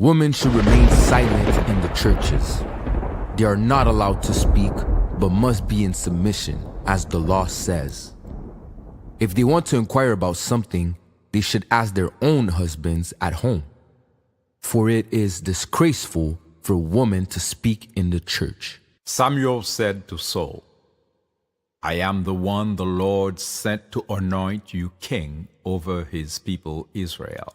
Women should remain silent in the churches. They are not allowed to speak, but must be in submission, as the law says. If they want to inquire about something, they should ask their own husbands at home. For it is disgraceful for a woman to speak in the church. Samuel said to Saul, I am the one the Lord sent to anoint you king over his people Israel.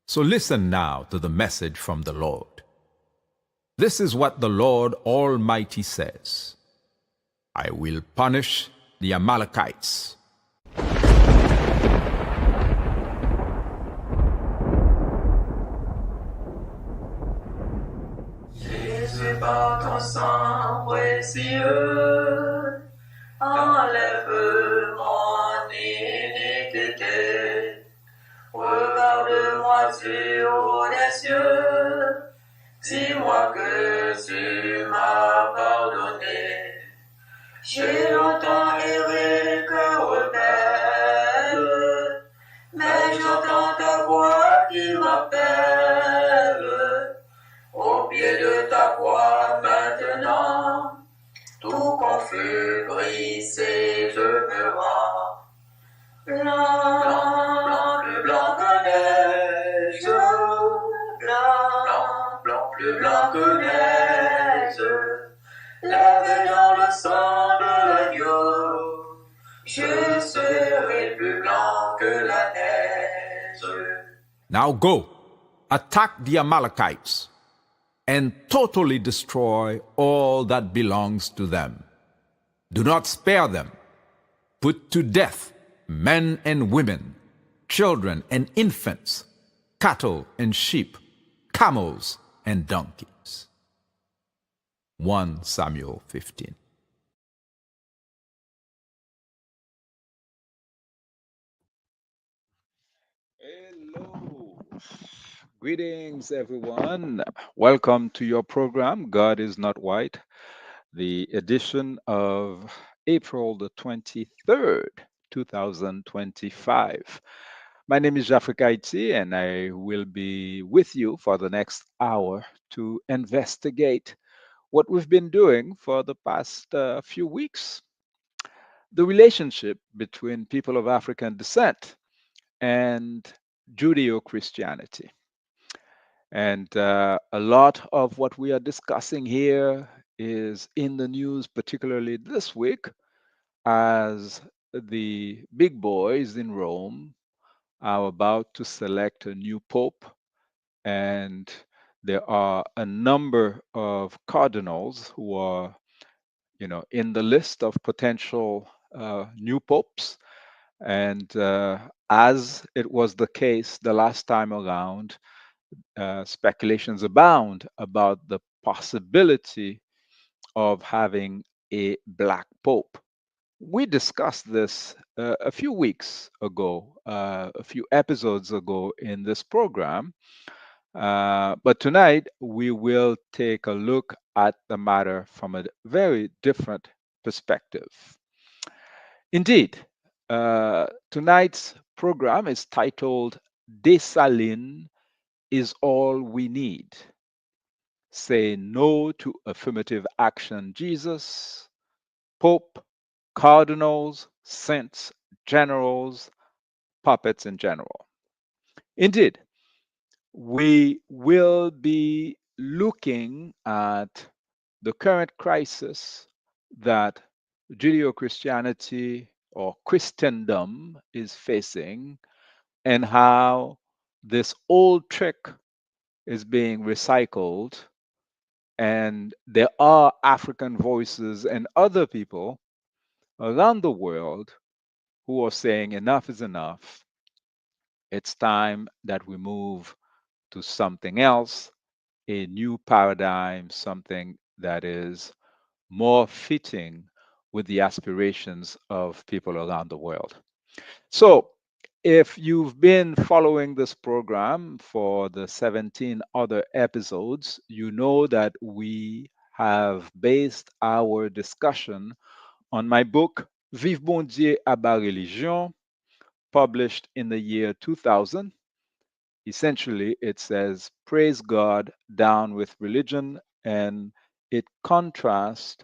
So listen now to the message from the Lord. This is what the Lord Almighty says. I will punish the Amalekites. Jésus, par ton sang précieux, enlève mon iniquité. Regarde-moi sur les cieux, dis-moi que tu m'as pardonné. J'ai longtemps erré cœur rebelle, mais j'entends ta voix qui m'appelle. Au pied de ta croix maintenant, tout confus, brisé, je me rends. Blanc, blanc, plus blanc que neige, blanc, plus blanc que neige. Lavé dans le sang de l'agneau, je serai plus blanc que la neige. Now go, attack the Amalekites, and totally destroy all that belongs to them. Do not spare them. Put to death men and women, children and infants, cattle and sheep, camels and donkeys. 1 Samuel 15. Hello. Greetings, everyone. Welcome to your program, God is Not White, the edition of April the 23rd, 2025. My name is Jafrikayiti, and I will be with you for the next hour to investigate what we've been doing for the past few weeks. The relationship between people of African descent and Judeo-Christianity. And a lot of what we are discussing here is in the news, particularly this week, as the big boys in Rome are about to select a new pope. And there are a number of cardinals who are, in the list of potential new popes. And as it was the case the last time around, speculations abound about the possibility of having a black pope. We discussed this a few weeks ago, a few episodes ago in this program. But tonight we will take a look at the matter from a very different perspective. Indeed, tonight's program is titled Dessalines is all we need. Say no to affirmative action, Jesus, Pope, cardinals, saints, generals, puppets in general. Indeed, we will be looking at the current crisis that Judeo-Christianity or Christendom is facing and how this old trick is being recycled, and there are African voices and other people around the world who are saying enough is enough. It's time that we move to something else, a new paradigm, something that is more fitting with the aspirations of people around the world. So, if you've been following this program for the 17 other episodes, you know that we have based our discussion on my book, Vive Bon Dieu à bas religion, published in the year 2000, Essentially, it says, praise God down with religion, and it contrasts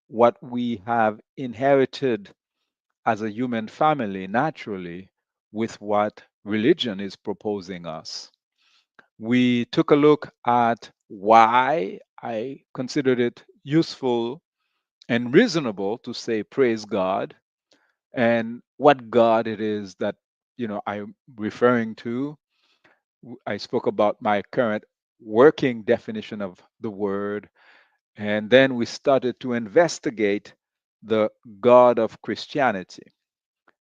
what we have inherited as a human family naturally with what religion is proposing us. We took a look at why I considered it useful and reasonable to say praise God, and what God it is that I'm referring to. I spoke about my current working definition of the word, and then we started to investigate the God of Christianity.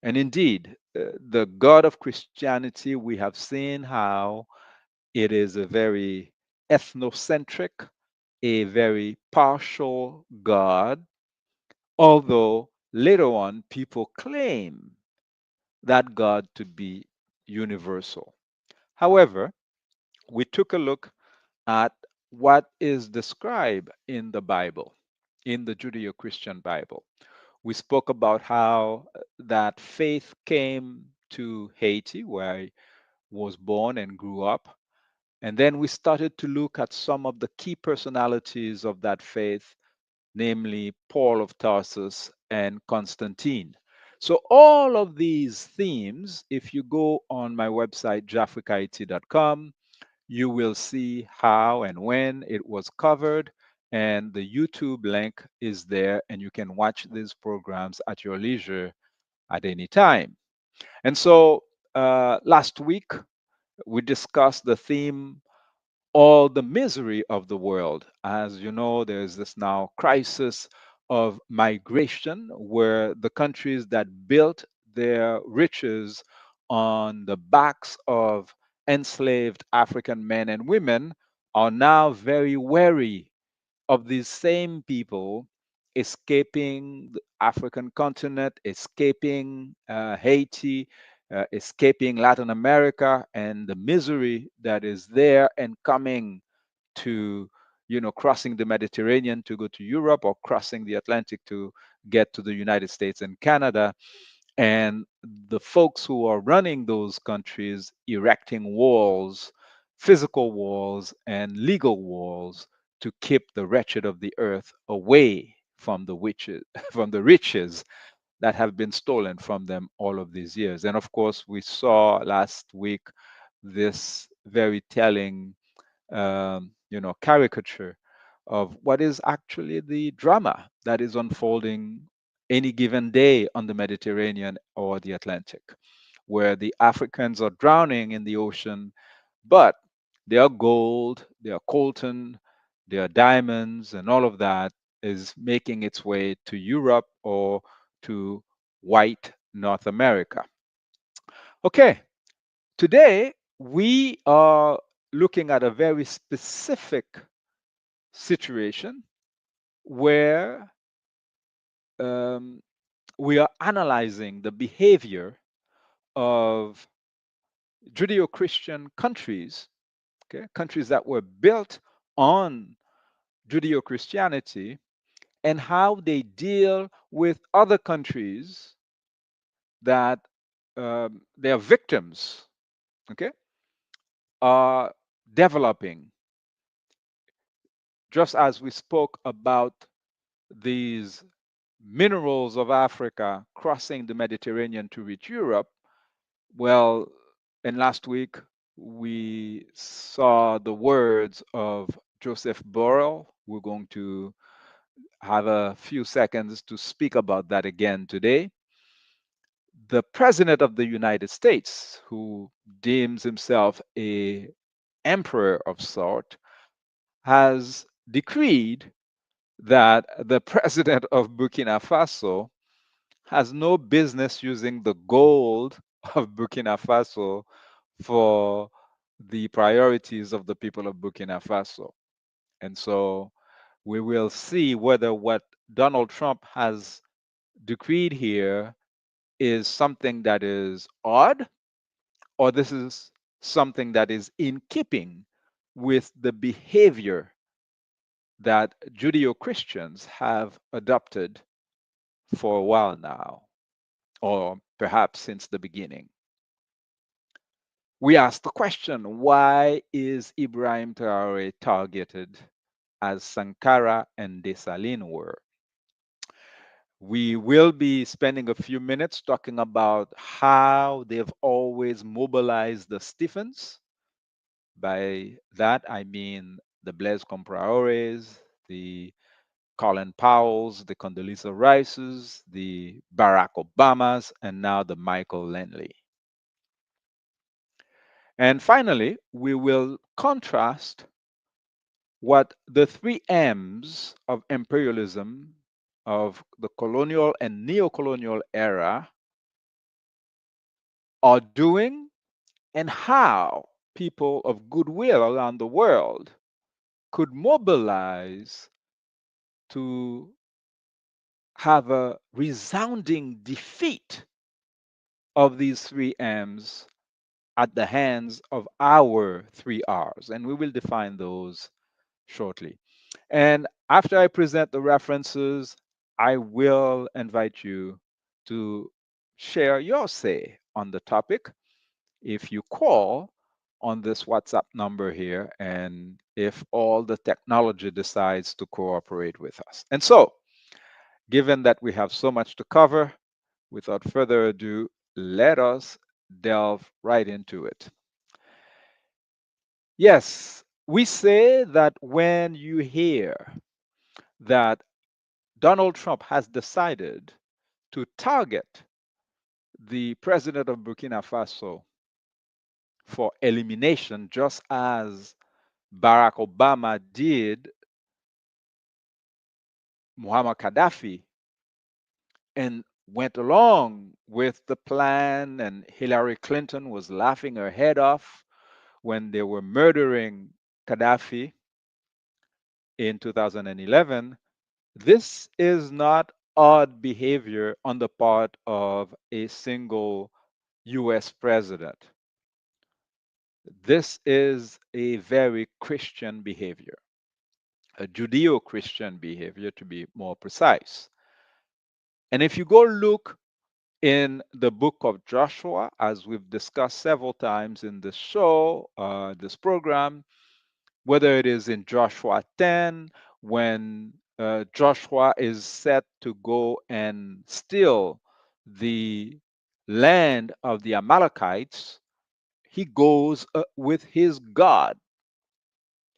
And indeed, the God of Christianity, we have seen how it is a very ethnocentric, a very partial God, although later on people claim that God to be universal. However, we took a look at what is described in the Bible, in the Judeo Christian Bible. We spoke about how that faith came to Haiti, where I was born and grew up. And then we started to look at some of the key personalities of that faith, namely Paul of Tarsus and Constantine. So, all of these themes, if you go on my website, jafrikayiti.com, you will see how and when it was covered, and the YouTube link is there, and you can watch these programs at your leisure at any time. And so, last week, we discussed the theme, all the misery of the world. As you know, there's this now crisis of migration where the countries that built their riches on the backs of enslaved African men and women are now very wary of these same people escaping the African continent, escaping Haiti, escaping Latin America, and the misery that is there, and coming to, crossing the Mediterranean to go to Europe, or crossing the Atlantic to get to the United States and Canada. And the folks who are running those countries erecting walls, physical walls, and legal walls to keep the wretched of the earth away from the witches, from the riches that have been stolen from them all of these years. And of course, we saw last week this very telling, caricature of what is actually the drama that is unfolding any given day on the Mediterranean or the Atlantic, where the Africans are drowning in the ocean, but their gold, their coltan, their diamonds, and all of that is making its way to Europe or to white North America. Okay, today we are looking at a very specific situation where um, we are analyzing the behavior of Judeo Christian countries, okay, countries that were built on Judeo Christianity, and how they deal with other countries that their victims, okay, are developing. Just as we spoke about these minerals of Africa crossing the Mediterranean to reach Europe, well, and last week we saw the words of Joseph Borrell. We're going to have a few seconds to speak about that again today. The President of the United States, who deems himself a emperor of sort, has decreed that the President of Burkina Faso has no business using the gold of Burkina Faso for the priorities of the people of Burkina Faso. And so we will see whether what Donald Trump has decreed here is something that is odd, or this is something that is in keeping with the behavior that Judeo Christians have adopted for a while now, or perhaps since the beginning. We ask the question, why is Ibrahim Traore targeted as Sankara and Dessalines were? We will be spending a few minutes talking about how they've always mobilized the Stephens. By that, I mean the Blaise Compaorés, the Colin Powells, the Condoleezza Rices, the Barack Obamas, and now the Michael Langley. And finally, we will contrast what the three M's of imperialism of the colonial and neo-colonial era are doing and how people of goodwill around the world could mobilize to have a resounding defeat of these three M's at the hands of our three R's. And we will define those shortly. And after I present the references, I will invite you to share your say on the topic if you call on this WhatsApp number here and if all the technology decides to cooperate with us. And so, given that we have so much to cover, without further ado, let us delve right into it. Yes, we say that when you hear that Donald Trump has decided to target the president of Burkina Faso for elimination, just as Barack Obama did Muammar Gaddafi and went along with the plan, and Hillary Clinton was laughing her head off when they were murdering Gaddafi in 2011. This is not odd behavior on the part of a single US president. This is a very Christian behavior, a Judeo Christian behavior to be more precise. And if you go look in the book of Joshua, as we've discussed several times in this show, this program, whether it is in Joshua 10, when Joshua is set to go and steal the land of the Amalekites, he goes with his God.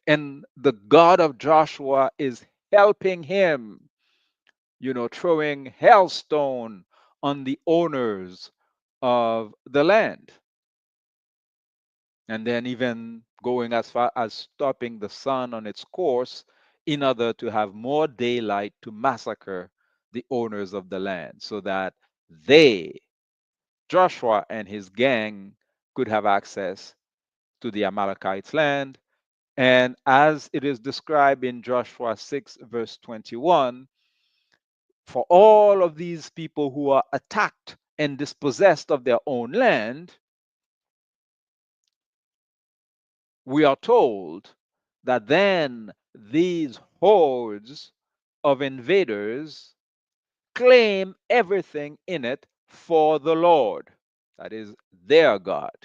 And the God of Joshua is helping him, throwing hailstone on the owners of the land. And then even going as far as stopping the sun on its course in order to have more daylight to massacre the owners of the land so that they, Joshua and his gang, could have access to the Amalekites' land. And as it is described in Joshua 6, verse 21, for all of these people who are attacked and dispossessed of their own land, we are told that then these hordes of invaders claim everything in it for the Lord, that is their God.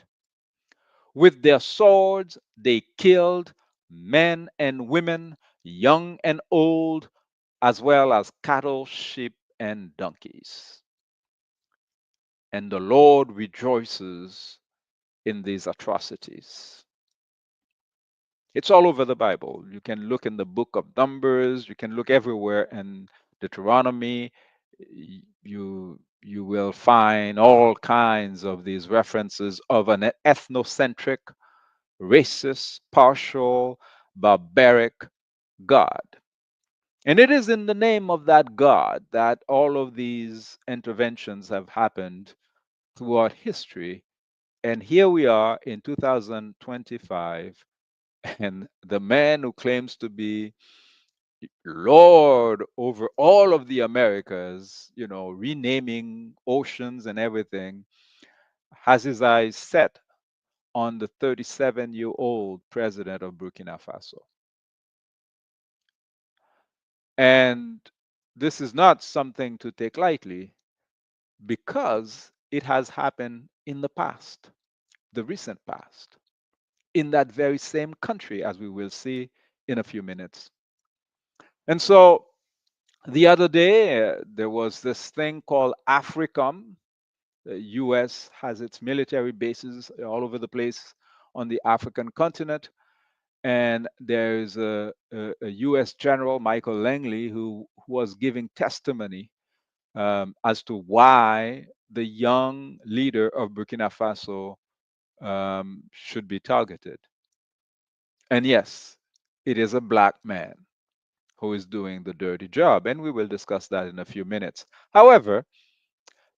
With their swords, they killed men and women, young and old, as well as cattle, sheep, and donkeys. And the Lord rejoices in these atrocities. It's all over the Bible. You can look in the book of Numbers, you can look everywhere in Deuteronomy. You will find all kinds of these references of an ethnocentric, racist, partial, barbaric God. And it is in the name of that God that all of these interventions have happened throughout history. And here we are in 2025, and the man who claims to be Lord over all of the Americas, renaming oceans and everything, has his eyes set on the 37-year-old president of Burkina Faso. And this is not something to take lightly because it has happened in the past. the recent past in that very same country, as we will see in a few minutes. And so the other day, there was this thing called AFRICOM. The US has its military bases all over the place on the African continent. And there's a US general, Michael Langley, who was giving testimony as to why the young leader of Burkina Faso should be targeted. And yes, it is a black man who is doing the dirty job. And we will discuss that in a few minutes. However,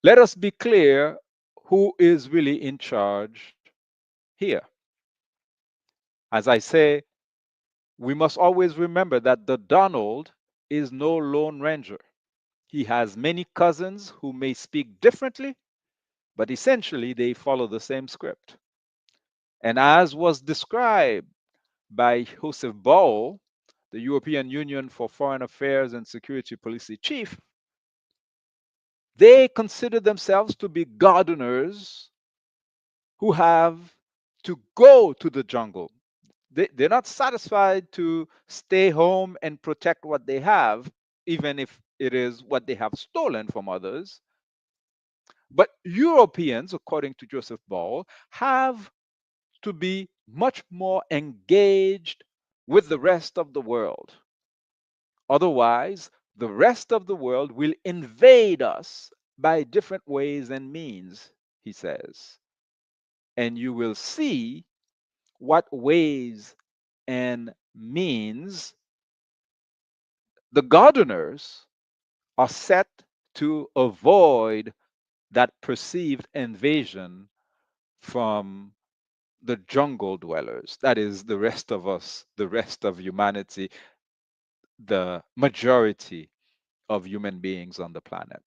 let us be clear who is really in charge here. As I say, we must always remember that the Donald is no lone ranger. He has many cousins who may speak differently, but essentially they follow the same script. And as was described by Joseph Ball, the European Union for Foreign Affairs and Security Policy chief, they consider themselves to be gardeners who have to go to the jungle. They're not satisfied to stay home and protect what they have, even if it is what they have stolen from others. But Europeans, according to Joseph Ball, have to be much more engaged with the rest of the world. Otherwise, the rest of the world will invade us by different ways and means, he says. And you will see what ways and means the gardeners are set to avoid that perceived invasion from the jungle dwellers. That is the rest of us, the rest of humanity, the majority of human beings on the planet.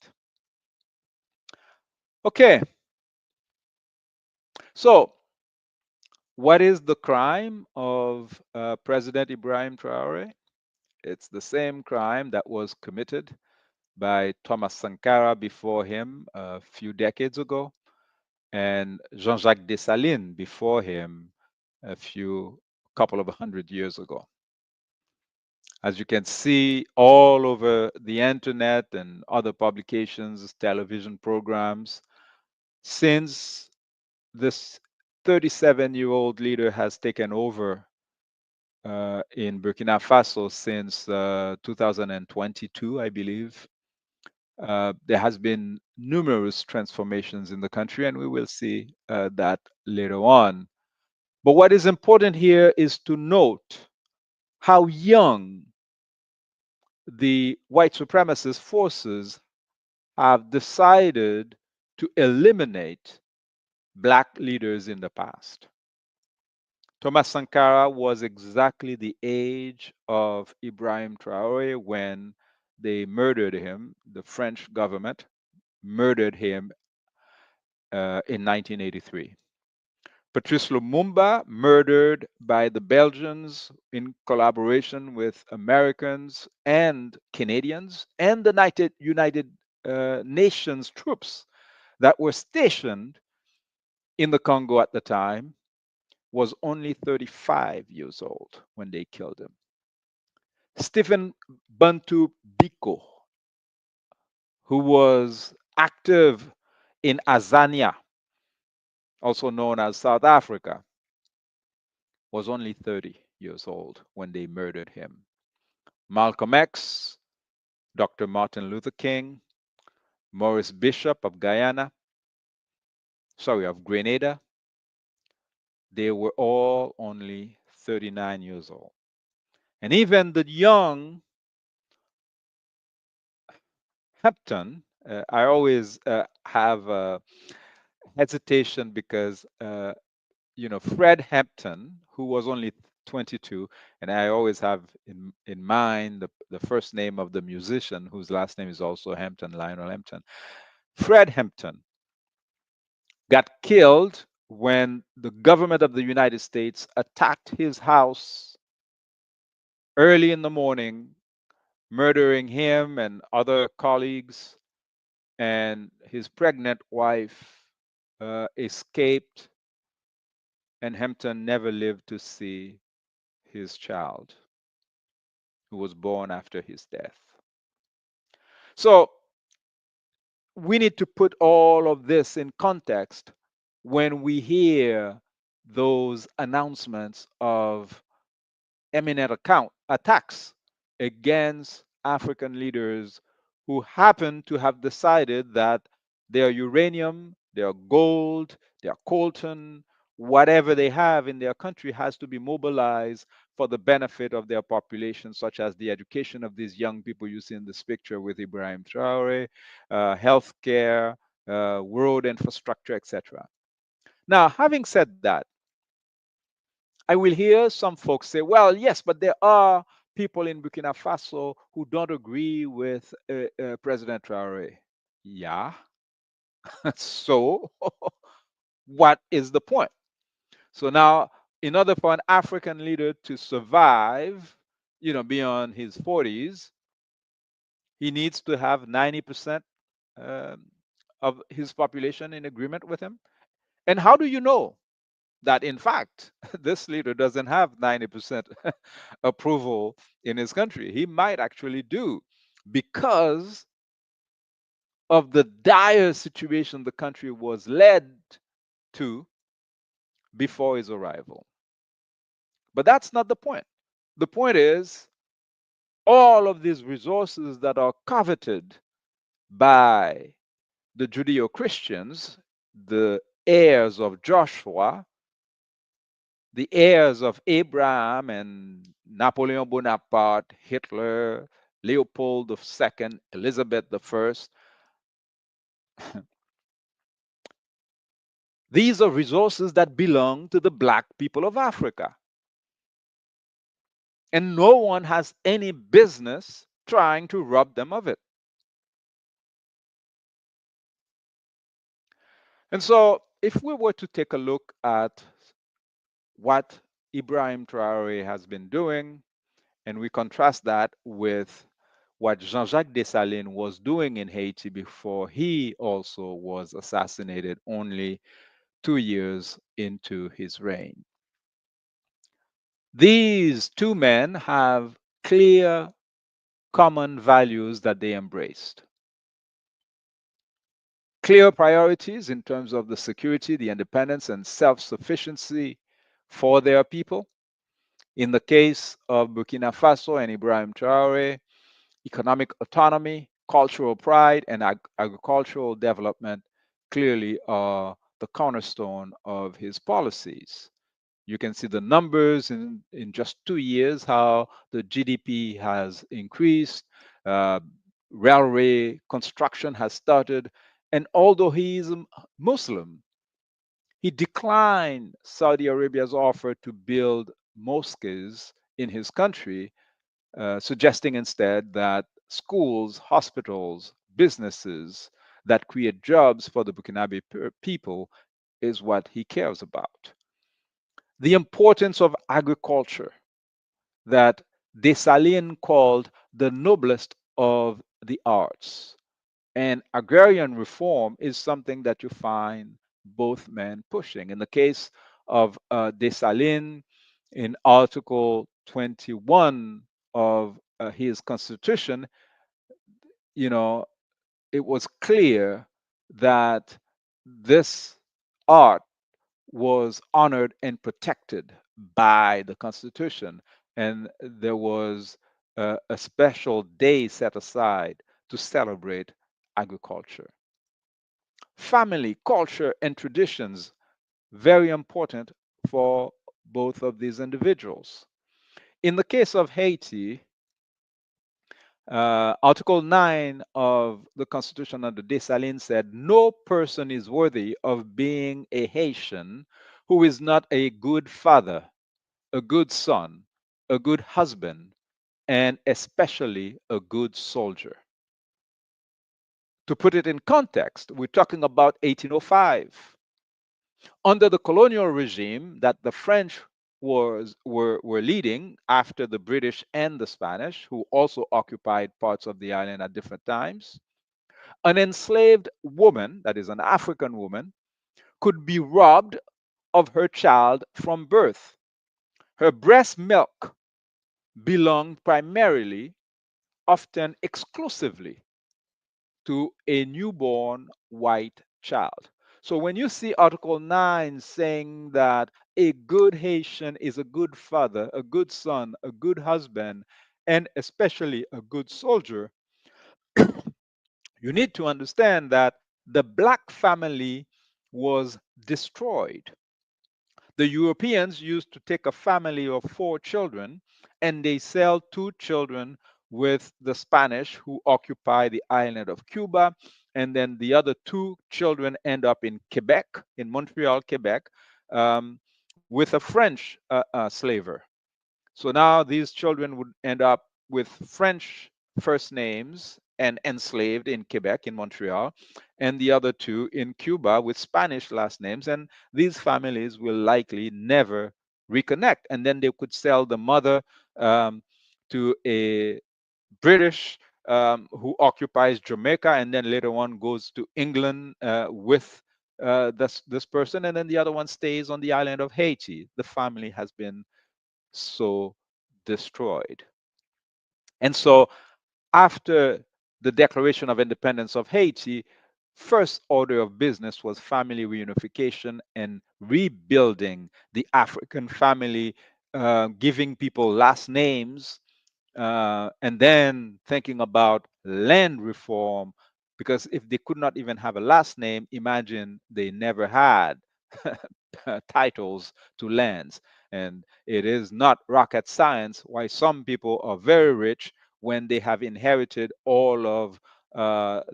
Okay, so what is the crime of President Ibrahim Traore? It's the same crime that was committed by Thomas Sankara before him a few decades ago, and Jean-Jacques Dessalines before him a couple of 100 years ago. As you can see all over the internet and other publications, television programs, since this 37-year-old leader has taken over in Burkina Faso since 2022, I believe, there has been numerous transformations in the country, and we will see that later on. But what is important here is to note how young the white supremacist forces have decided to eliminate black leaders in the past. Thomas Sankara was exactly the age of Ibrahim Traore when they murdered him. The French government murdered him in 1983. Patrice Lumumba, murdered by the Belgians in collaboration with Americans and Canadians and the United Nations troops that were stationed in the Congo at the time, was only 35 years old when they killed him. Stephen Bantu Biko, who was active in Azania, also known as South Africa, was only 30 years old when they murdered him. Malcolm X, Dr. Martin Luther King, Maurice Bishop of Grenada, they were all only 39 years old. And even the young Hampton, I always have hesitation because Fred Hampton, who was only 22, and I always have in mind the first name of the musician whose last name is also Hampton, Lionel Hampton. Fred Hampton got killed when the government of the United States attacked his house early in the morning, murdering him and other colleagues, and his pregnant wife escaped and Hampton never lived to see his child, who was born after his death. So we need to put all of this in context when we hear those announcements of imminent account attacks against African leaders who happen to have decided that their uranium, their gold, their coltan, whatever they have in their country has to be mobilized for the benefit of their population, such as the education of these young people you see in this picture with Ibrahim Traore, healthcare, road infrastructure, etc. Now, having said that, I will hear some folks say, well, yes, but there are people in Burkina Faso who don't agree with President Traore. Yeah. So, what is the point? So now, in order for an African leader to survive, beyond his 40s, he needs to have 90% um, of his population in agreement with him. And how do you know that, in fact, this leader doesn't have 90% approval in his country? He might actually do, because of the dire situation the country was led to before his arrival. But that's not the point. The point is, all of these resources that are coveted by the Judeo Christians, the heirs of Joshua, the heirs of Abraham and Napoleon Bonaparte, Hitler, Leopold II, Elizabeth I, these are resources that belong to the black people of Africa. And no one has any business trying to rob them of it. And so, if we were to take a look at what Ibrahim Traore has been doing, and we contrast that with what Jean-Jacques Dessalines was doing in Haiti before he also was assassinated only 2 years into his reign. These two men have clear common values that they embraced. Clear priorities in terms of the security, the independence, and self-sufficiency for their people. In the case of Burkina Faso and Ibrahim Traore, economic autonomy, cultural pride, and agricultural development clearly are the cornerstone of his policies. You can see the numbers in just 2 years, how the GDP has increased, uh, railway construction has started, and although he is a Muslim, he declined Saudi Arabia's offer to build mosques in his country, suggesting instead that schools, hospitals, businesses that create jobs for the Burkinabe people is what he cares about. The importance of agriculture, that Dessalines called the noblest of the arts. And agrarian reform is something that you find both men pushing. In the case of Dessalines, in Article 21 of his constitution, you know, it was clear that this art was honored and protected by the Constitution, and there was a special day set aside to celebrate agriculture. Family, culture, and traditions, very important for both of these individuals. In the case of Haiti, Article 9 of the Constitution under Dessalines said, no person is worthy of being a Haitian who is not a good father, a good son, a good husband, and especially a good soldier. To put it in context, we're talking about 1805. Under the colonial regime that the French were leading after the British and the Spanish, who also occupied parts of the island at different times, an enslaved woman, that is an African woman, could be robbed of her child from birth. Her breast milk belonged primarily, often exclusively, to a newborn white child. So when you see Article 9 saying that a good Haitian is a good father, a good son, a good husband, and especially a good soldier, you need to understand that the black family was destroyed. The Europeans used to take a family of 4 children and they sell 2 children with the Spanish who occupy the island of Cuba. And then the other 2 children end up in Quebec, in Montreal, Quebec, with a French slaver. So now these children would end up with French first names and enslaved in Quebec, in Montreal, and the other 2 in Cuba with Spanish last names. And these families will likely never reconnect. And then they could sell the mother um, to a British who occupies Jamaica and then later on goes to England with this person. And then the other one stays on the island of Haiti. The family has been so destroyed. And so, after the Declaration of Independence of Haiti, first order of business was family reunification and rebuilding the African family, giving people last names, and then thinking about land reform. Because if they could not even have a last name, imagine they never had titles to lands. And it is not rocket science why some people are very rich when they have inherited all of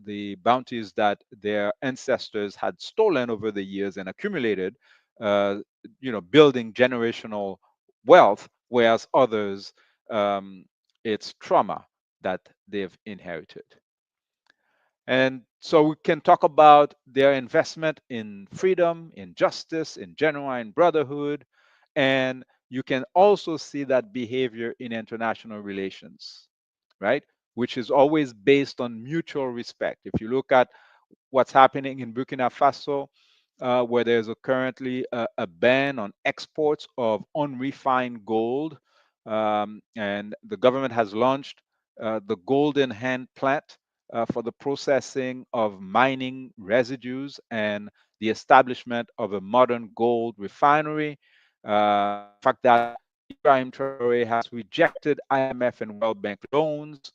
the bounties that their ancestors had stolen over the years and accumulated, uh, building generational wealth, whereas others, um, it's trauma that they've inherited. And so we can talk about their investment in freedom, in justice, in genuine brotherhood. And you can also see that behavior in international relations, right? Which is always based on mutual respect. If you look at what's happening in Burkina Faso, where there's currently a ban on exports of unrefined gold, and the government has launched the Golden Hand Plant for the processing of mining residues and the establishment of a modern gold refinery. The fact that Ibrahim Traore has rejected IMF and World Bank loans,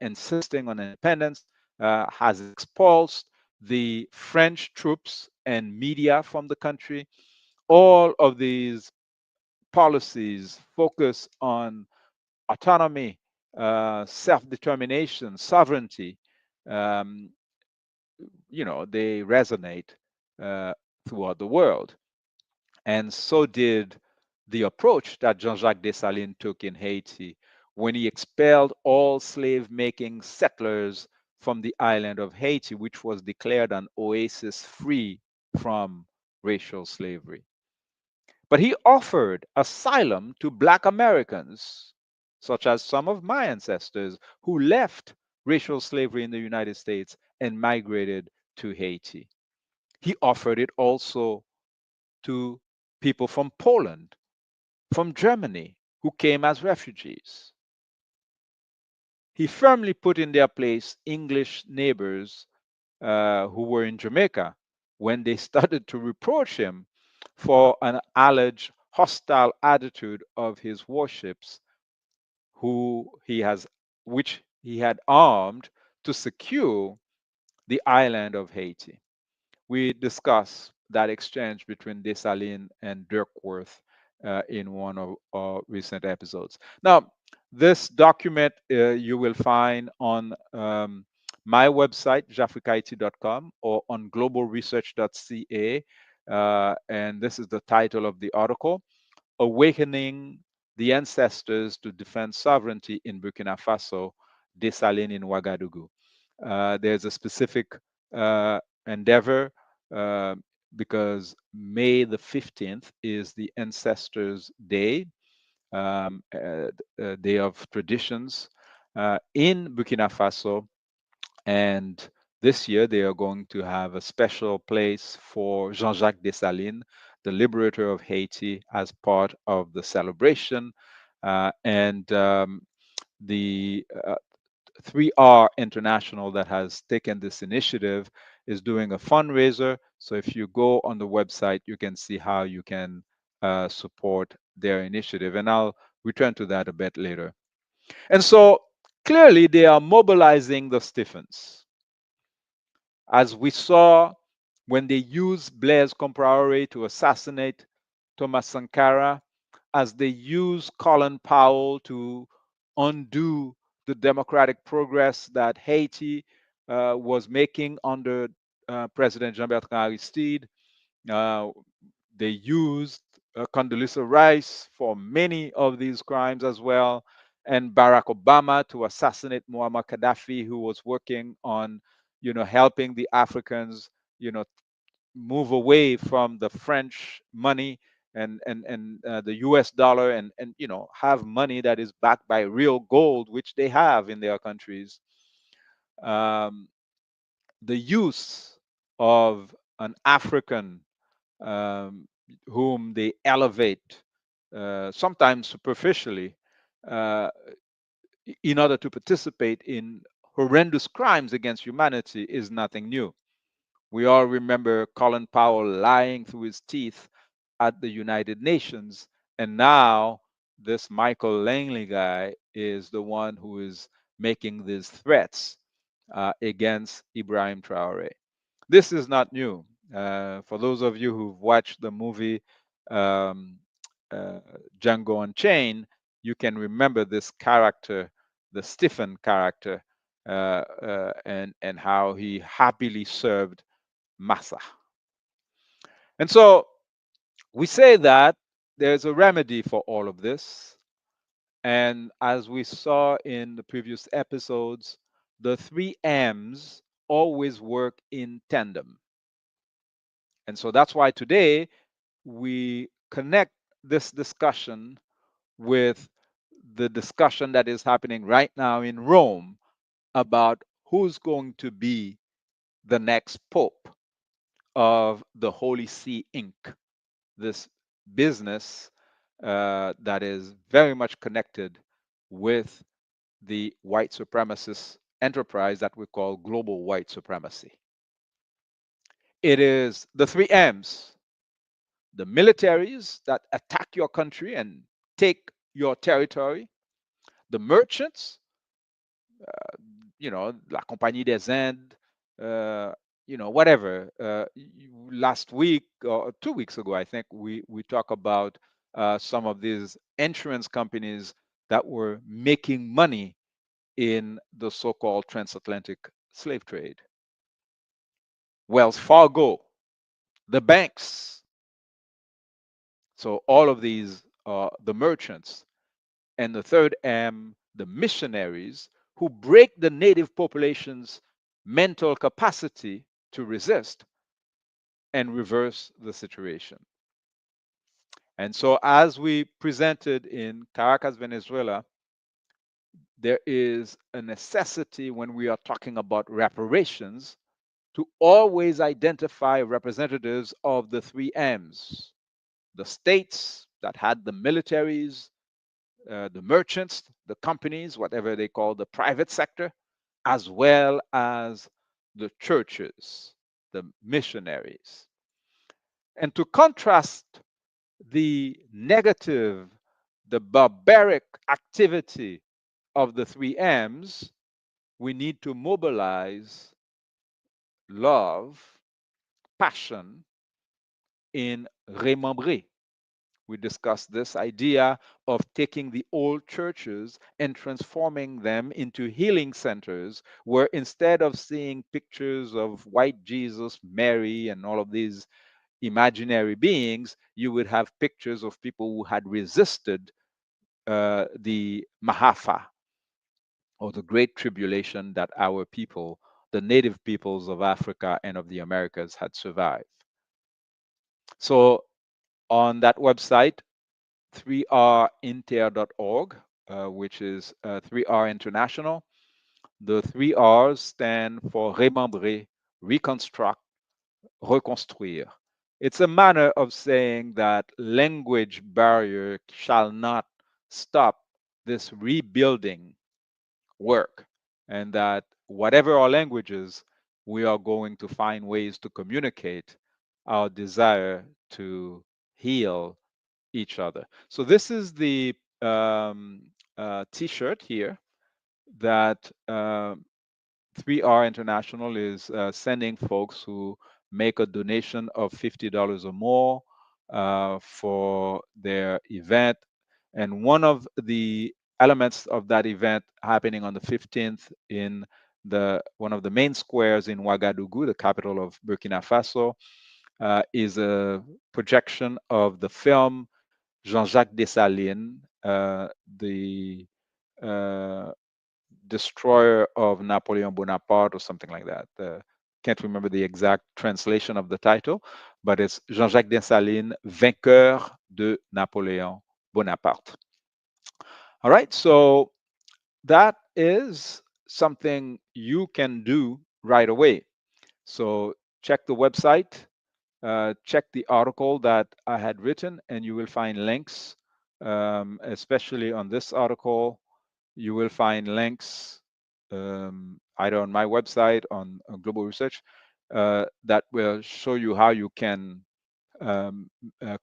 insisting on independence, has expulsed the French troops and media from the country. All of these policies focus on autonomy, self determination, sovereignty. Um, they resonate uh, throughout the world. And so did the approach that Jean Jacques Dessalines took in Haiti when he expelled all slave making settlers from the island of Haiti, which was declared an oasis free from racial slavery. But he offered asylum to Black Americans, such as some of my ancestors who left racial slavery in the United States and migrated to Haiti. He offered it also to people from Poland, from Germany, who came as refugees. He firmly put in their place English neighbors who were in Jamaica when they started to reproach him for an alleged hostile attitude of his warships, who he has, which he had armed to secure the island of Haiti. We discussed that exchange between Dessalines and Dirkworth in one of our recent episodes. Now, this document you will find on my website, jafrikayiti.com, or on globalresearch.ca. And this is the title of the article: Awakening the Ancestors to Defend Sovereignty in Burkina Faso, Dessalines in Ouagadougou. There's a specific endeavor uh, because May the 15th is the Ancestors' Day, day of traditions in Burkina Faso. And this year they are going to have a special place for Jean-Jacques Dessalines, the liberator of Haiti, as part of the celebration. And the 3R International, that has taken this initiative, is doing a fundraiser. So if you go on the website, you can see how you can support their initiative. And I'll return to that a bit later. And so clearly they are mobilizing the Stephens. As we saw when they used Blaise Compaoré to assassinate Thomas Sankara, as they used Colin Powell to undo the democratic progress that Haiti was making under President Jean-Bertrand Aristide. Uh, they used Condoleezza Rice for many of these crimes as well, and Barack Obama to assassinate Muammar Gaddafi, who was working on, helping the Africans, move away from the French money and the U.S. dollar, and have money that is backed by real gold, which they have in their countries. Um, the use of an African, um, whom they elevate, sometimes superficially, uh, in order to participate in horrendous crimes against humanity, is nothing new. We all remember Colin Powell lying through his teeth at the United Nations, and now this Michael Langley guy is the one who is making these threats against Ibrahim Traore. This is not new. For those of you who've watched the movie um, uh, Django Unchained, you can remember this character, the Stephen character, and how he happily served Massa. And so we say that there's a remedy for all of this. And as we saw in the previous episodes, the three M's always work in tandem. And so that's why today we connect this discussion with the discussion that is happening right now in Rome about who's going to be the next Pope of the Holy See Inc., this business that is very much connected with the white supremacist enterprise that we call Global White Supremacy. It is the three M's: the militaries that attack your country and take your territory, the merchants, La Compagnie des Indes, whatever. Last week or 2 weeks ago, I think we talked about some of these insurance companies that were making money in the so-called transatlantic slave trade. Wells Fargo, the banks. So all of these are the merchants. And the third M, the missionaries who break the native population's mental capacity to resist and reverse the situation. And so, as we presented in Caracas, Venezuela, there is a necessity when we are talking about reparations to always identify representatives of the three M's: the states that had the militaries, the merchants, the companies, whatever they call the private sector, as well as the churches, the missionaries. And to contrast the negative, the barbaric activity of the three M's, we need to mobilize love, passion in remembrer. We discussed this idea of taking the old churches and transforming them into healing centers, where instead of seeing pictures of white Jesus, Mary, and all of these imaginary beings, you would have pictures of people who had resisted the Mahafa, or the great tribulation that our people, the native peoples of Africa and of the Americas, had survived. So on that website, 3rinter.org, which is 3R International. The 3Rs stand for remembrer, reconstruct, reconstruire. It's a manner of saying that language barrier shall not stop this rebuilding work, and that whatever our languages, we are going to find ways to communicate our desire to heal each other. So this is the T-shirt here that 3R International is sending folks who make a donation of $50 or more for their event. And one of the elements of that event happening on the 15th in one of the main squares in Ouagadougou, the capital of Burkina Faso, is a projection of the film Jean-Jacques Dessalines, the uh, destroyer of Napoleon Bonaparte or something like that. Can't remember the exact translation of the title, but it's Jean-Jacques Dessalines, vainqueur de Napoléon Bonaparte. All right, so that is something you can do right away. So check the website, check the article that I had written, and you will find links, especially on this article. You will find links either on my website, on Global Research, that will show you how you can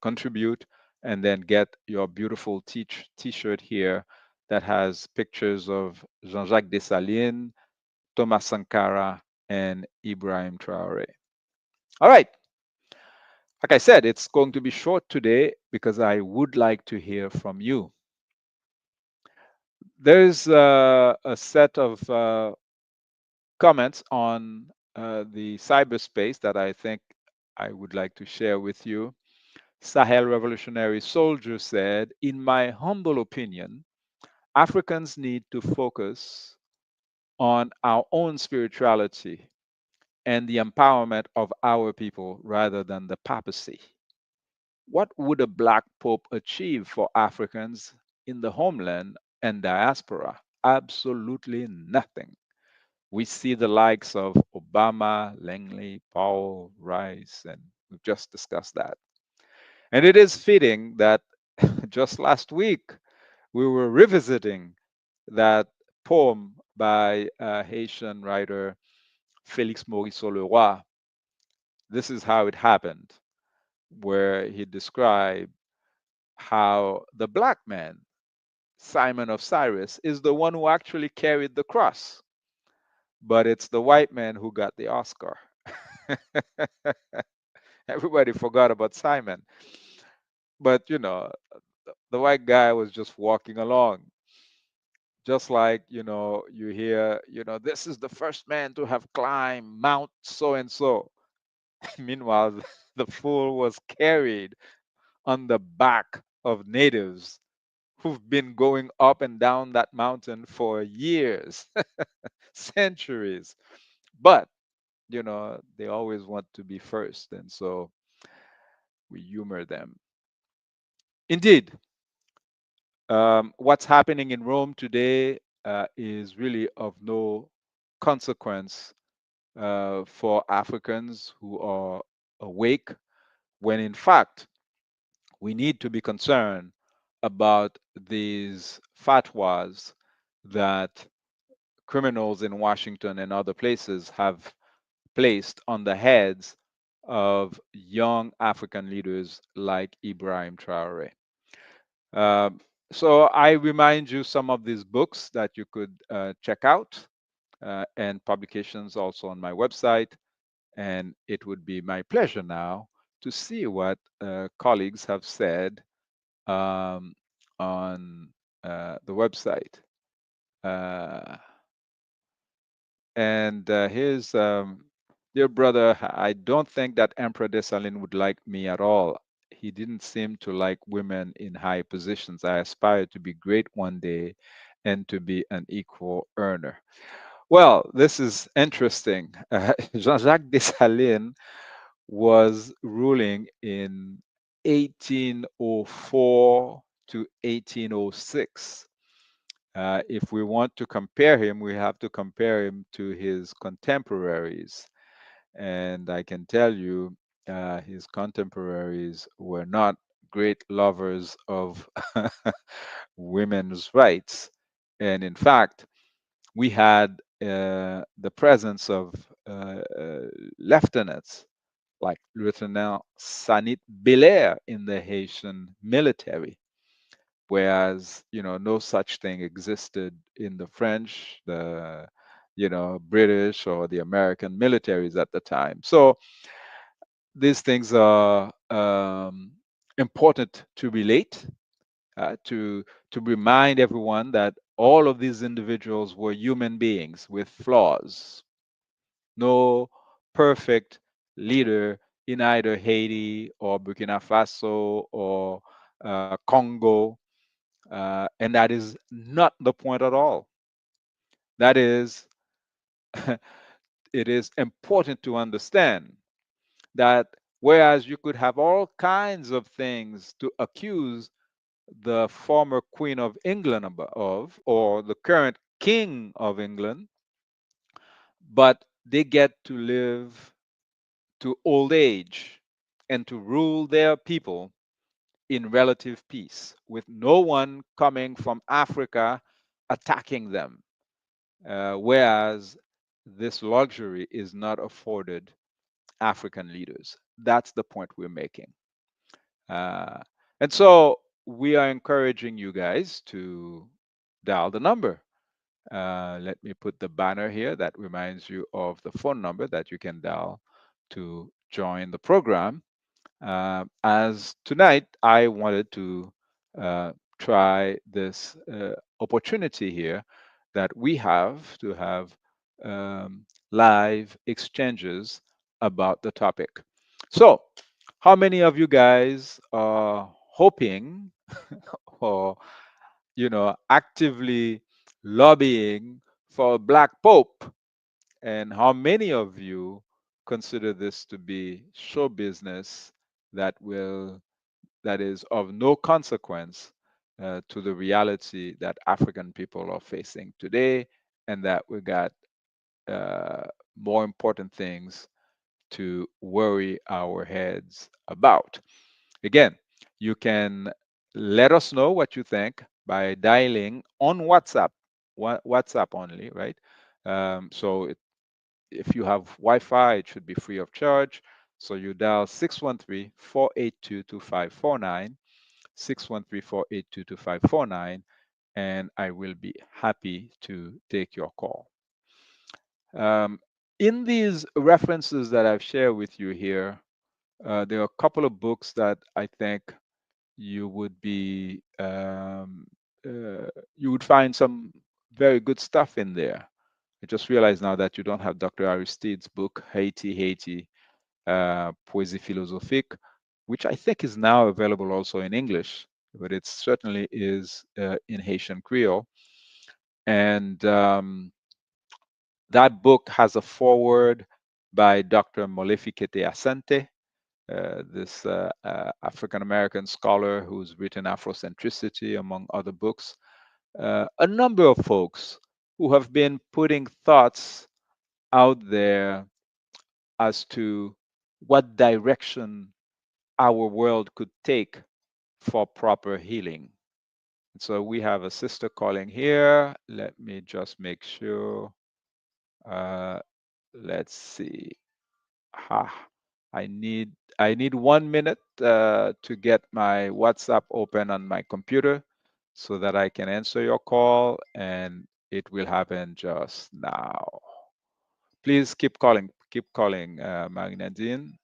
contribute and then get your beautiful t-shirt here that has pictures of Jean-Jacques Dessalines, Thomas Sankara, and Ibrahim Traore. All right. Like I said, it's going to be short today because I would like to hear from you. There's a set of comments on the cyberspace that I think I would like to share with you. Sahel Revolutionary Soldier said, in my humble opinion, Africans need to focus on our own spirituality and the empowerment of our people rather than the papacy. What would a black pope achieve for Africans in the homeland and diaspora? Absolutely nothing. We see the likes of Obama, Langley, Powell, Rice, and we've just discussed that. And it is fitting that just last week we were revisiting that poem by Haitian writer Félix Morisot Leroy. This is how it happened, where he described how the black man, Simon of Cyrus, is the one who actually carried the cross, but it's the white man who got the Oscar. Everybody forgot about Simon. But, the white guy was just walking along. Just like, you hear, this is the first man to have climbed Mount so and so. Meanwhile, the fool was carried on the back of natives who've been going up and down that mountain for years, centuries. But, they always want to be first. And so we humor them. Indeed, what's happening in Rome today is really of no consequence for Africans who are awake, when in fact we need to be concerned about these fatwas that criminals in Washington and other places have placed on the heads of young African leaders like Ibrahim Traore. Um, so I remind you some of these books that you could check out and publications also on my website. And it would be my pleasure now to see what colleagues have said on the website. Uh, and here's dear brother, I don't think that Emperor Dessalines would like me at all. He didn't seem to like women in high positions. I aspire to be great one day and to be an equal earner. Well, this is interesting. Jean-Jacques Dessalines was ruling in 1804 to 1806. If we want to compare him, we have to compare him to his contemporaries. And I can tell you his contemporaries were not great lovers of women's rights. And in fact, we had the presence of lieutenants like Lieutenant Sanit Belair in the Haitian military, whereas no such thing existed in the French, the British or the American militaries at the time. So these things are important to relate, to remind everyone that all of these individuals were human beings with flaws. No perfect leader in either Haiti or Burkina Faso or Congo, and that is not the point at all. That is, it is important to understand that whereas you could have all kinds of things to accuse the former Queen of England of, or the current King of England, but they get to live to old age and to rule their people in relative peace, with no one coming from Africa attacking them. Whereas this luxury is not afforded African leaders. That's the point we're making. Uh, and so we are encouraging you guys to dial the number. Let me put the banner here that reminds you of the phone number that you can dial to join the program. As tonight, I wanted to try this opportunity here that we have to have live exchanges about the topic. So, how many of you guys are hoping or actively lobbying for a black pope, and how many of you consider this to be show business that is of no consequence to the reality that African people are facing today, and that we got more important things to worry our heads about? Again, you can let us know what you think by dialing on WhatsApp, WhatsApp only, right? So if you have Wi-Fi, it should be free of charge. So you dial 613-482-2549, 613-482-2549, and I will be happy to take your call. Um, in these references that I've shared with you here, there are a couple of books that I think you would be you would find some very good stuff in there. I just realized now that you don't have Dr. Aristide's book, Haiti, Poésie philosophique, which I think is now available also in English, but it certainly is in Haitian Creole. And that book has a foreword by Dr. Molefikete Asante, this African American scholar who's written Afrocentricity, among other books. A number of folks who have been putting thoughts out there as to what direction our world could take for proper healing. And so we have a sister calling here. Let me just make sure. Let's see. Ha. I need 1 minute to get my WhatsApp open on my computer so that I can answer your call, and it will happen just now. Please keep calling, Marie-Nadine.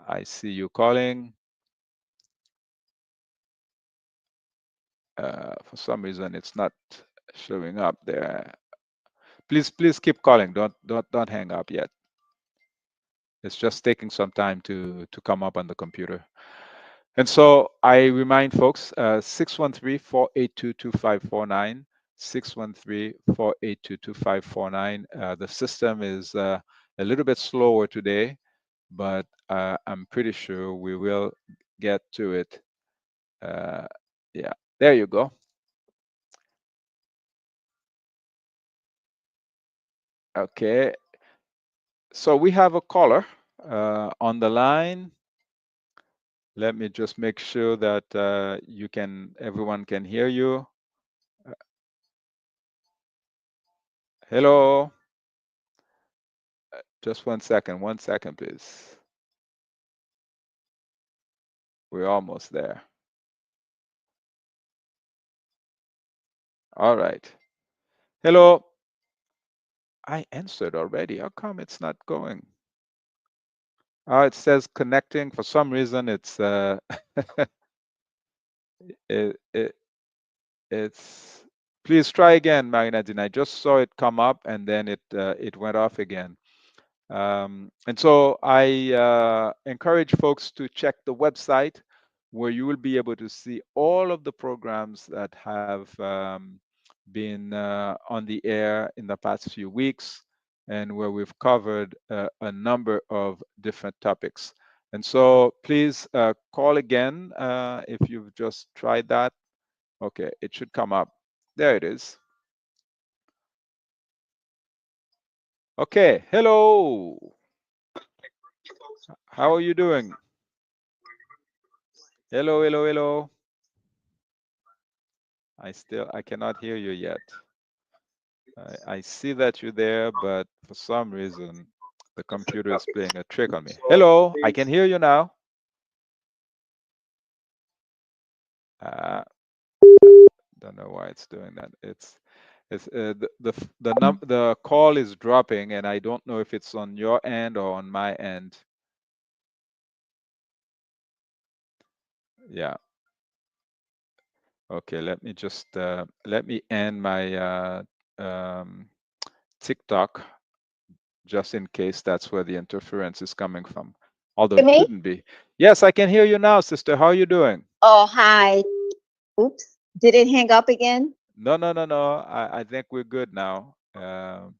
I see you calling. For some reason, it's not showing up there. Please keep calling. Don't hang up yet. It's just taking some time to come up on the computer. And so I remind folks, 613-482-2549, 613-482-2549. The system is a little bit slower today, but I'm pretty sure we will get to it. Yeah, there you go. Okay, so we have a caller on the line. Let me just make sure that everyone can hear you. Hello. Just 1 second, please. We're almost there. All right. Hello. I answered already. How come it's not going? It says connecting. For some reason, it's it, it it's. Please try again, Marinadine. I just saw it come up and then it went off again. And so I encourage folks to check the website where you will be able to see all of the programs that have been on the air in the past few weeks and where we've covered a number of different topics. And so please call again if you've just tried that. Okay, it should come up. There it is. Okay, hello. How are you doing? Hello, hello, hello. I cannot hear you yet. I see that you're there, but for some reason, the computer is playing a trick on me. Hello, I can hear you now. Don't know why it's doing that. It's the call is dropping, and I don't know if it's on your end or on my end. Yeah. Okay. Let me just let me end my TikTok just in case that's where the interference is coming from. Although it Me? shouldn't be. Yes, I can hear you now, sister. How are you doing? Oh, hi. Oops. Did it hang up again? No, no, no, no. I think we're good now. Now,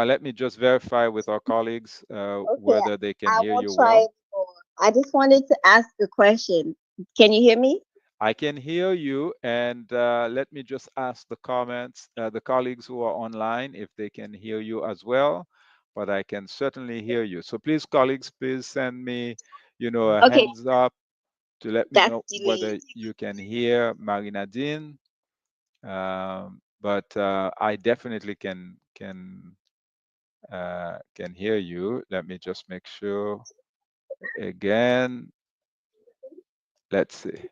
let me just verify with our colleagues Okay. whether they can I hear will you try well. it for. I just wanted to ask a question. Can you hear me? I can hear you, and let me just ask the colleagues who are online, if they can hear you as well. But I can certainly hear you. So please, colleagues, please send me, a Okay, hands up to let me that's know delayed. whether you can hear Marinadine. But I definitely can hear you. Let me just make sure again. Let's see.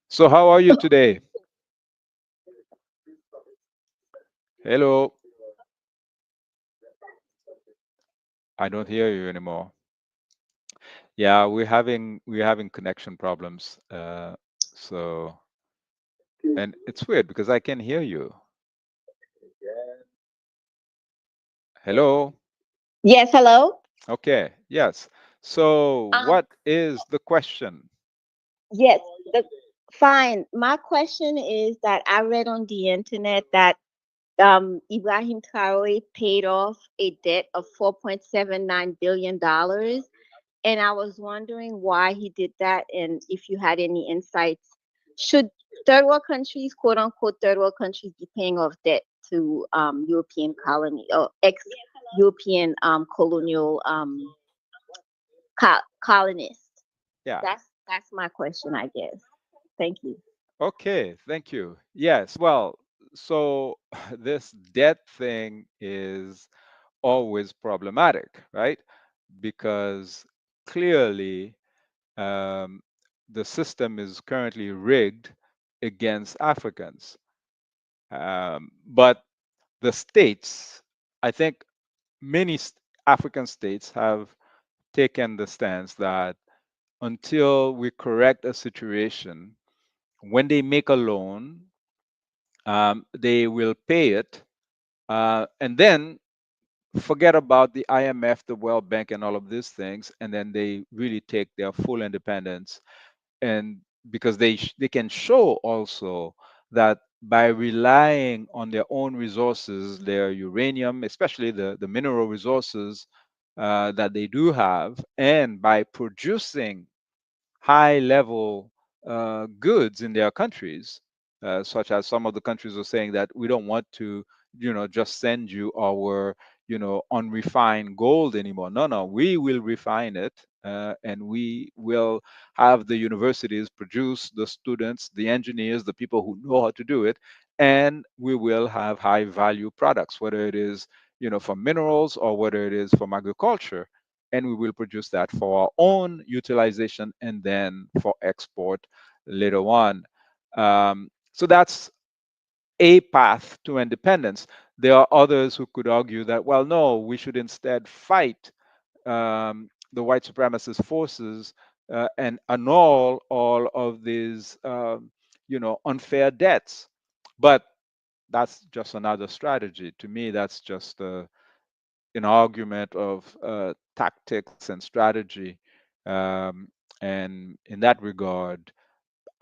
So how are you today? Hello. I don't hear you anymore. Yeah, we're having connection problems. So and it's weird because I can hear you. Hello. Yes, hello? Okay. Yes. So Um, what is the question? yes, fine. My question is that I read on the internet that Ibrahim Traore paid off a debt of $4.79 billion. And I was wondering why he did that and if you had any insights. Should third world countries, quote unquote, third world countries be paying off debt to European colony or ex European colonial colonists? Yeah. That's my question, I guess. Thank you. Okay, thank you. Yes, well, so this debt thing is always problematic, right? Because clearly um, the system is currently rigged against Africans. But the states, I think many African states have taken the stance that until we correct a situation, when they make a loan, they will pay it, and then forget about the IMF, the World Bank, and all of these things, and then they really take their full independence. And because they can show also that by relying on their own resources, their uranium, especially the mineral resources that they do have, and by producing high level goods in their countries, such as some of the countries are saying that we don't want to just send you our unrefined gold anymore. No, no, we will refine it, and we will have the universities produce the students, the engineers, the people who know how to do it, and we will have high value products, whether it is from minerals or whether it is from agriculture, and we will produce that for our own utilization and then for export later on. So that's a path to independence. There are others who could argue that, well, no, we should instead fight the white supremacist forces and annul all of these, unfair debts. But that's just another strategy. To me, that's just an argument of tactics and strategy. Um, and in that regard,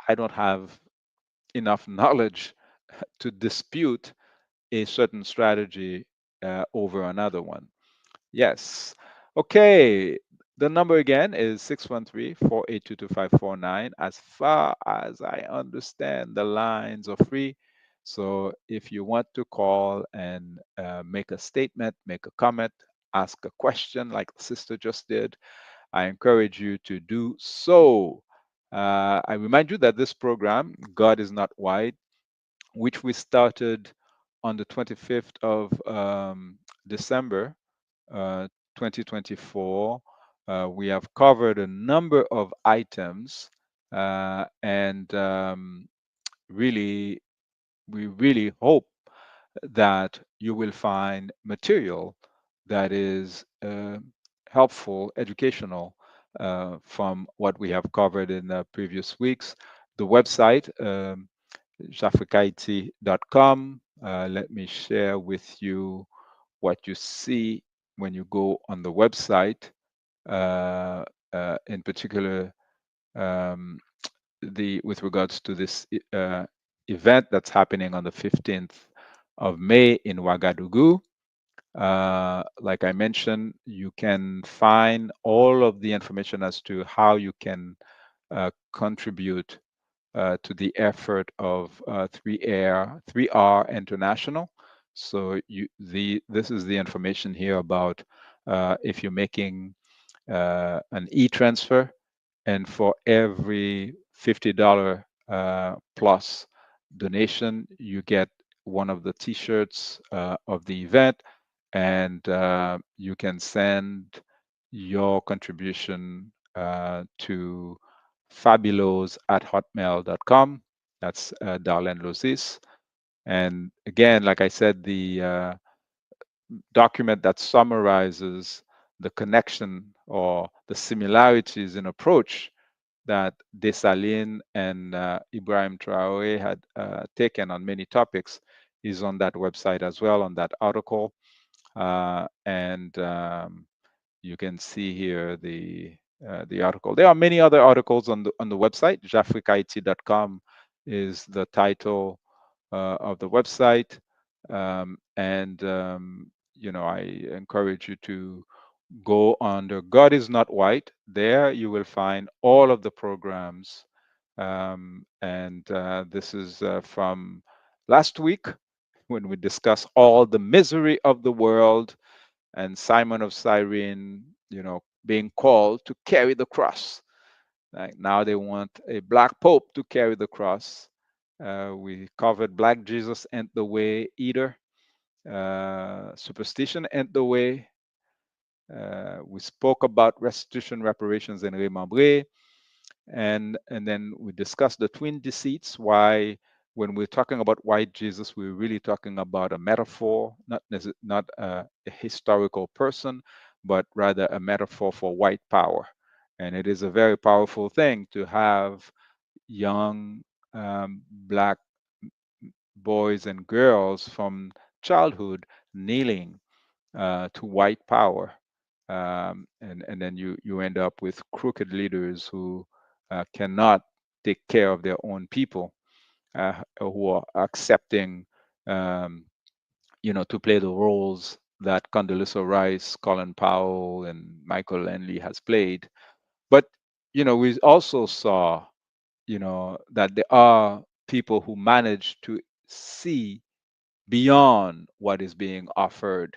I don't have enough knowledge to dispute a certain strategy over another one. Yes. Okay. The number again is 613-482-2549. As far as I understand, the lines are free. So if you want to call and make a statement, make a comment, ask a question like the sister just did, I encourage you to do so. I remind you that this program, God is Not White, which we started on the 25th of December 2024. We have covered a number of items, and really, we really hope that you will find material that is helpful, educational from what we have covered in the previous weeks. The website, Jafrikayiti.com. Let me share with you what you see when you go on the website. In particular, um, the with regards to this event that's happening on the 15th of May in Ouagadougou. Like I mentioned, you can find all of the information as to how you can contribute to the effort of 3R International. So this is the information here about if you're making an e-transfer, and for every $50 plus donation, you get one of the T-shirts of the event, and you can send your contribution to fabulos@hotmail.com. That's Darlene Lozis. And again, like I said, the document that summarizes the connection or the similarities in approach that Dessalines and Ibrahim Traore had taken on many topics is on that website as well, on that article. And you can see here the article. There are many other articles on the website. Jafrikayiti.com is the title of the website, and I encourage you to go under God is Not White. There you will find all of the programs, and this is from last week when we discussed all the misery of the world and Simon of Cyrene, being called to carry the cross. Like now they want a black pope to carry the cross. We covered Black Jesus and the Way either. Superstition and the Way. We spoke about restitution, reparations, and remembré. And then we discussed the twin deceits, why when we're talking about white Jesus, we're really talking about a metaphor, not a historical person, but rather a metaphor for white power. And it is a very powerful thing to have young black boys and girls from childhood kneeling to white power. And then you end up with crooked leaders who cannot take care of their own people, who are accepting, to play the roles that Condoleezza Rice, Colin Powell, and Michael Langley has played. But we also saw, that there are people who manage to see beyond what is being offered,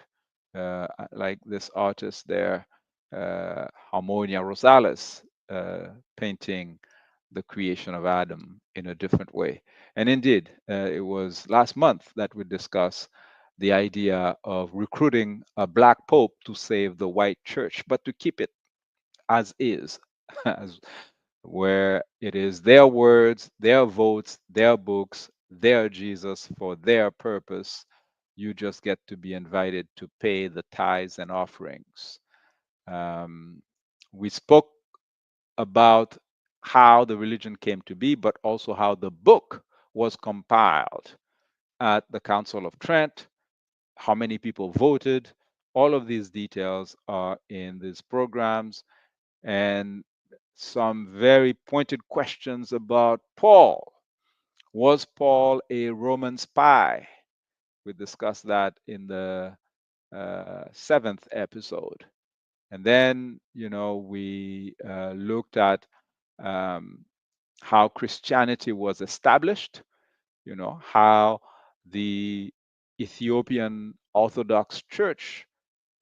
like this artist there, Harmonia Rosales, painting the creation of Adam in a different way. And indeed, it was last month that we discussed the idea of recruiting a black pope to save the white church, but to keep it as is, as where it is their words, their votes, their books, their Jesus for their purpose. You just get to be invited to pay the tithes and offerings. Um, we spoke about how the religion came to be, but also how the book was compiled at the Council of Trent, how many people voted. All of these details are in these programs, and some very pointed questions about Paul. Was Paul a Roman spy? We discussed that in the seventh episode. And then, we looked at um, how Christianity was established, how the Ethiopian Orthodox Church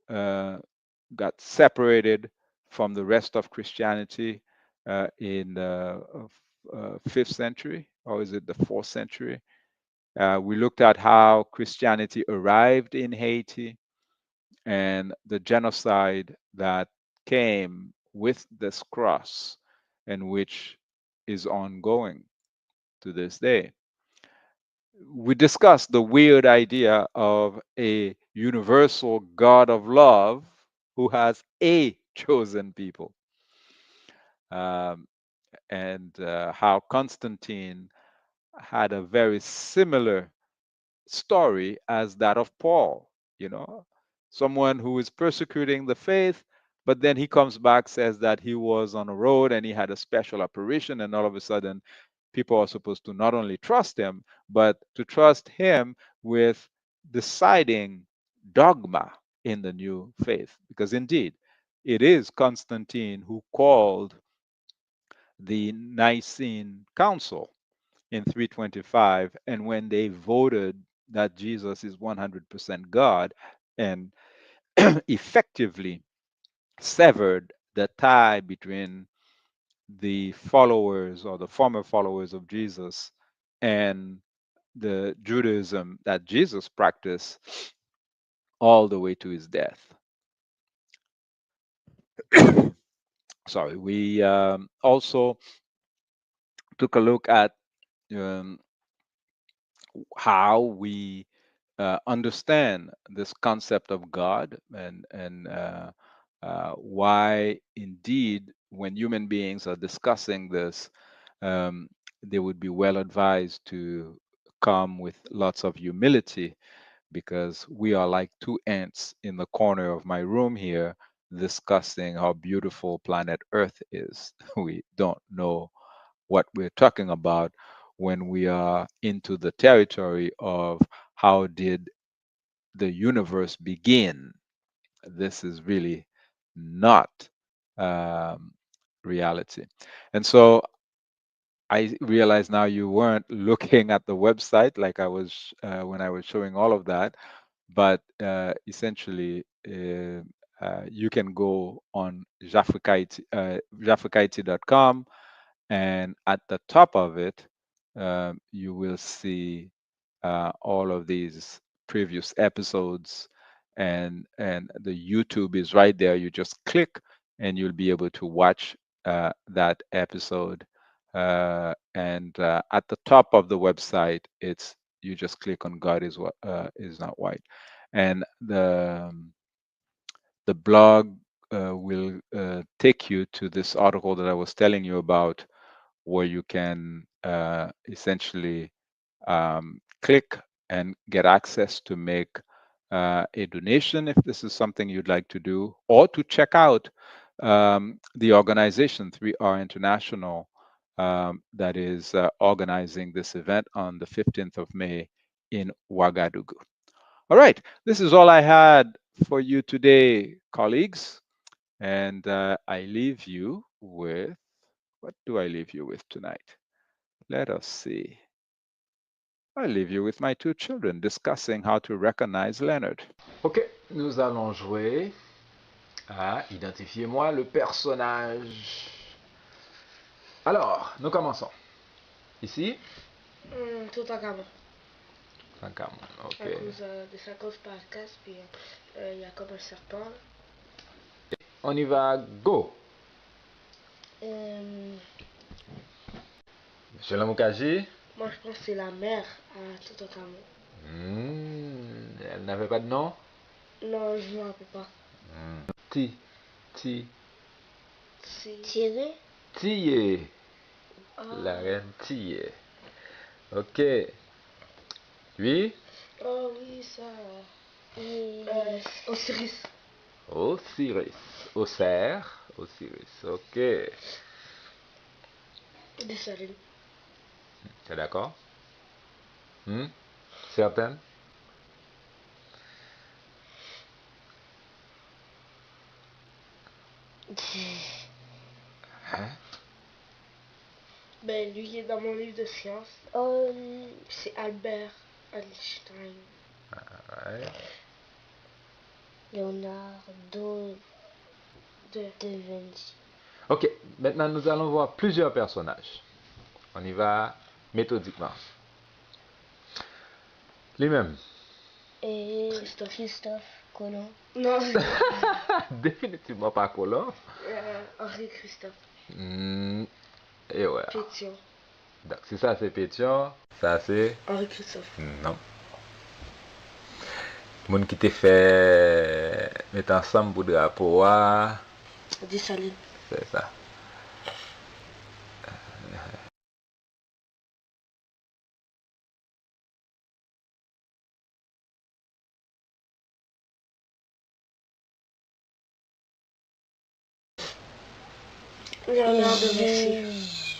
uh, got separated from the rest of Christianity in the 5th century, or is it the 4th century? We looked at how Christianity arrived in Haiti and the genocide that came with this cross and which is ongoing to this day. We discussed the weird idea of a universal God of love who has a chosen people, um, and how Constantine had a very similar story as that of Paul, someone who is persecuting the faith, but then he comes back, says that he was on a road and he had a special apparition, and all of a sudden, people are supposed to not only trust him, but to trust him with deciding dogma in the new faith. Because indeed, it is Constantine who called the Nicene Council in 325, and when they voted that Jesus is 100% God and effectively severed the tie between the followers or the former followers of Jesus and the Judaism that Jesus practiced all the way to his death. Sorry, we also took a look at um, how we understand this concept of God, and why indeed when human beings are discussing this, um, they would be well advised to come with lots of humility, because we are like two ants in the corner of my room here discussing how beautiful planet Earth is. We don't know what we're talking about when we are into the territory of how did the universe begin. This is really not um, reality. And so I realize now you weren't looking at the website like I was when I was showing all of that, but essentially you can go on Jafrikayiti.com, and at the top of it, you will see all of these previous episodes, and the YouTube is right there. You just click, and you'll be able to watch that episode. And at the top of the website, it's you just click on God is not white, and the blog will take you to this article that I was telling you about, where you can essentially click and get access to make a donation if this is something you'd like to do, or to check out the organization 3R International that is organizing this event on the 15th of May in Ouagadougou. All right, this is all I had for you today, colleagues. And I leave you with, what do I leave you with tonight? Let us see. I leave you with my two children discussing how to recognize Leonard. Ok, nous allons jouer à identifiez-moi le personnage. Alors, nous commençons. Ici, Toutankhamon. Tankhamon, ok. À cause de sa grosse carcasse, puis il y a comme un serpent. On y va, go. Monsieur Lamoukaji. Moi, je pense que c'est la mère à Toutankhamon. Elle n'avait pas de nom? Non, je ne me rappelle pas. Thierry? Tillé. Ah. La reine Tillé. Ok. Lui? Oh oui, ça. Osiris. Osiris. Auxerre. Osiris. Ok. Dessalines. T'es d'accord? Certaine? Hein? Ben, lui, il est dans mon livre de sciences. C'est Albert Einstein. Ouais. Leonardo da Vinci. Ok, maintenant nous allons voir plusieurs personnages. On y va méthodiquement. Lui-même. Et Christophe Colomb. Non, Définitivement pas Colomb. Henri Christophe. Et ouais. Pétion. Donc si ça c'est Pétion, ça c'est... Henri Christophe. Non. Moun qui te fait mettre ensemble pour drapeau, Dessalines. c'est ça. Léonard de Vinci.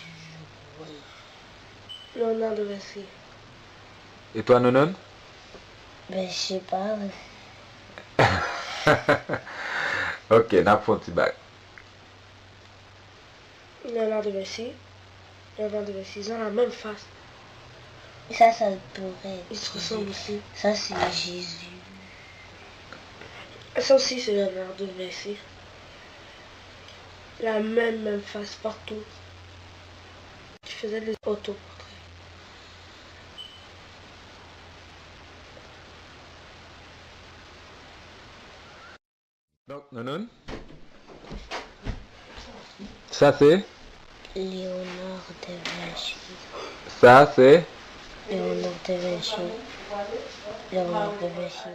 Léonard de Vinci. Et toi, Nonon? Ben, je sais pas. Ok, n'a pas un petit bac. Léonard de Vinci. Léonard de Vinci, ils ont la même face. Ça pourrait. Ils se ressemblent aussi. Ça, c'est Jésus. Ça aussi, c'est Léonard de Vinci. La même face partout. Qui faisait des autoportraits. Donc, Nonon? Ça c'est? Léonard de Vinci. Ça c'est? Léonard de Vinci. Léonard de Vinci.